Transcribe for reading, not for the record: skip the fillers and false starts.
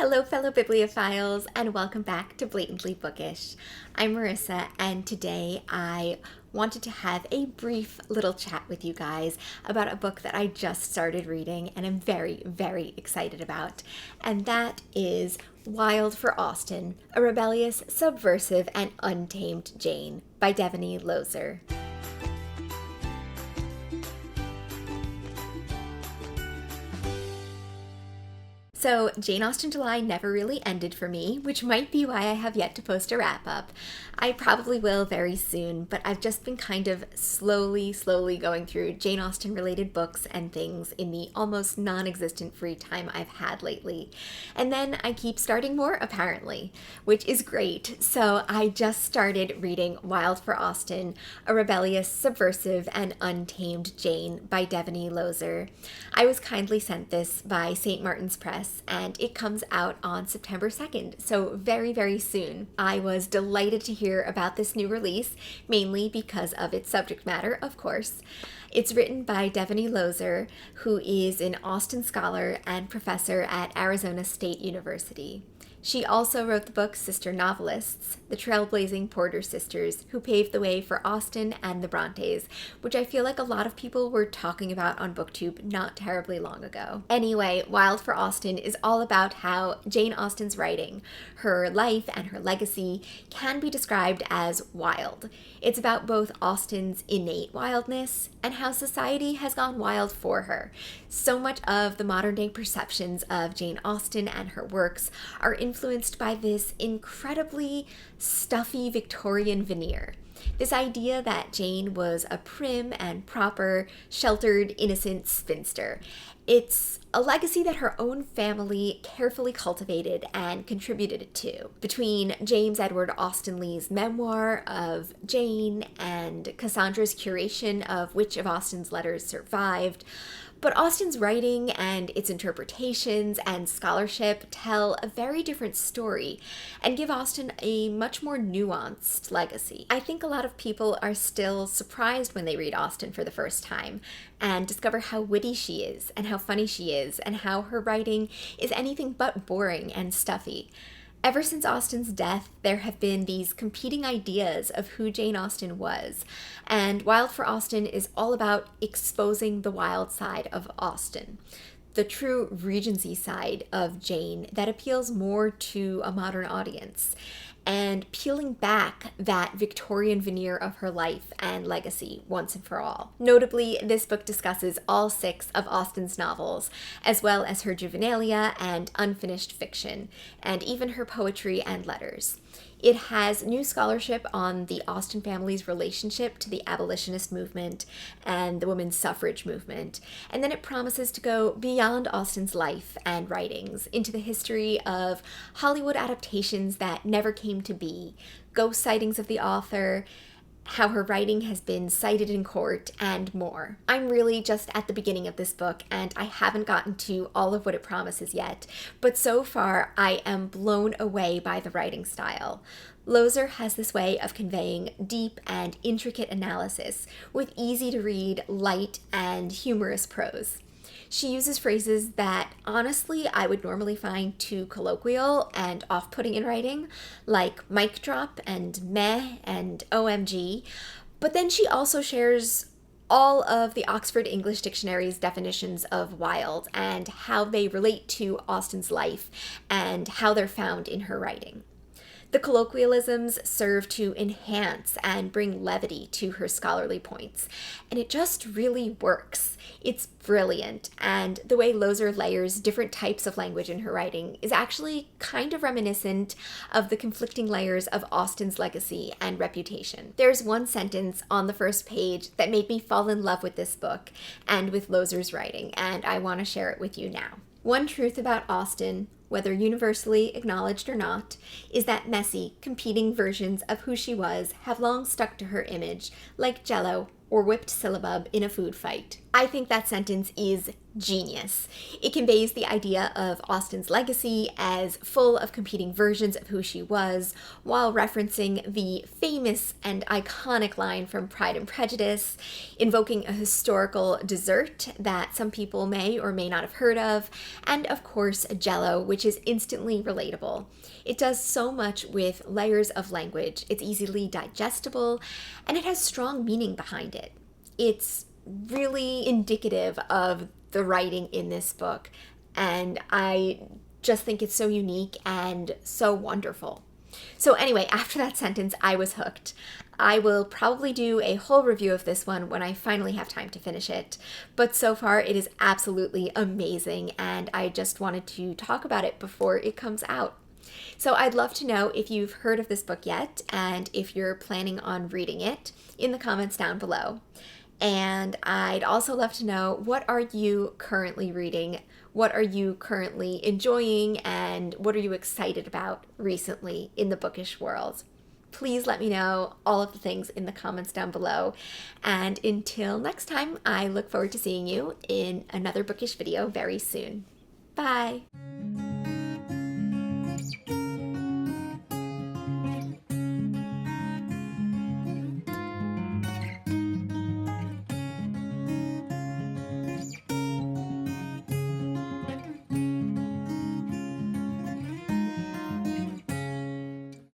Hello, fellow bibliophiles, and welcome back to Blatantly Bookish. I'm Marissa, and today I wanted to have a brief little chat with you guys about a book that I just started reading and I'm very, very excited about, and that is Wild for Austen, a rebellious, subversive, and untamed Jane by Devoney Lozer. So, Jane Austen July never really ended for me, which might be why I have yet to post a wrap-up. I probably will very soon, but I've just been kind of slowly going through Jane Austen-related books and things in the almost non-existent free time I've had lately. And then I keep starting more, apparently, which is great. So I just started reading Wild for Austen, a rebellious, subversive, and untamed Jane by Devoney Lozer. I was kindly sent this by St. Martin's Press, and it comes out on September 2nd, so very, very soon. I was delighted to hear about this new release, mainly because of its subject matter, of course. It's written by Devoney Lozer, who is an Austen scholar and professor at Arizona State University. She also wrote the book Sister Novelists, the trailblazing Porter sisters who paved the way for Austen and the Brontes, which I feel like a lot of people were talking about on BookTube not terribly long ago. Anyway, Wild for Austen is all about how Jane Austen's writing, her life and her legacy, can be described as wild. It's about both Austen's innate wildness and how society has gone wild for her. So much of the modern day perceptions of Jane Austen and her works are influenced by this incredibly stuffy Victorian veneer. This idea that Jane was a prim and proper, sheltered, innocent spinster. It's a legacy that her own family carefully cultivated and contributed to. Between James Edward Austen Leigh's memoir of Jane and Cassandra's curation of which of Austen's letters survived, but Austen's writing and its interpretations and scholarship tell a very different story and give Austen a much more nuanced legacy. I think a lot of people are still surprised when they read Austen for the first time and discover how witty she is and how funny she is and how her writing is anything but boring and stuffy. Ever since Austen's death, there have been these competing ideas of who Jane Austen was, and Wild for Austen is all about exposing the wild side of Austen, the true Regency side of Jane that appeals more to a modern audience, and peeling back that Victorian veneer of her life and legacy once and for all. Notably, this book discusses all 6 of Austen's novels, as well as her juvenilia and unfinished fiction, and even her poetry and letters. It has new scholarship on the Austen family's relationship to the abolitionist movement and the women's suffrage movement, and then it promises to go beyond Austen's life and writings into the history of Hollywood adaptations that never came to be, ghost sightings of the author, how her writing has been cited in court, and more. I'm really just at the beginning of this book, and I haven't gotten to all of what it promises yet, but so far I am blown away by the writing style. Lozer has this way of conveying deep and intricate analysis with easy-to-read, light, and humorous prose. She uses phrases that, honestly, I would normally find too colloquial and off-putting in writing, like mic drop and meh and OMG, but then she also shares all of the Oxford English Dictionary's definitions of wild and how they relate to Austen's life and how they're found in her writing. The colloquialisms serve to enhance and bring levity to her scholarly points, and it just really works. It's brilliant, and the way Lozer layers different types of language in her writing is actually kind of reminiscent of the conflicting layers of Austen's legacy and reputation. There's one sentence on the first page that made me fall in love with this book and with Lozer's writing, and I want to share it with you now. One truth about Austen, whether universally acknowledged or not, is that messy, competing versions of who she was have long stuck to her image, like Jell-O or whipped syllabub in a food fight. I think that sentence is genius. It conveys the idea of Austen's legacy as full of competing versions of who she was, while referencing the famous and iconic line from Pride and Prejudice, invoking a historical dessert that some people may or may not have heard of, and of course Jell-O, which is instantly relatable. It does so much with layers of language. It's easily digestible, and it has strong meaning behind it. It's really indicative of the writing in this book, and I just think it's so unique and so wonderful. So anyway, after that sentence, I was hooked. I will probably do a whole review of this one when I finally have time to finish it, but so far it is absolutely amazing, and I just wanted to talk about it before it comes out. So I'd love to know if you've heard of this book yet, and if you're planning on reading it, in the comments down below. And I'd also love to know, what are you currently reading? What are you currently enjoying? And what are you excited about recently in the bookish world? Please let me know all of the things in the comments down below. And until next time, I look forward to seeing you in another bookish video very soon. Bye!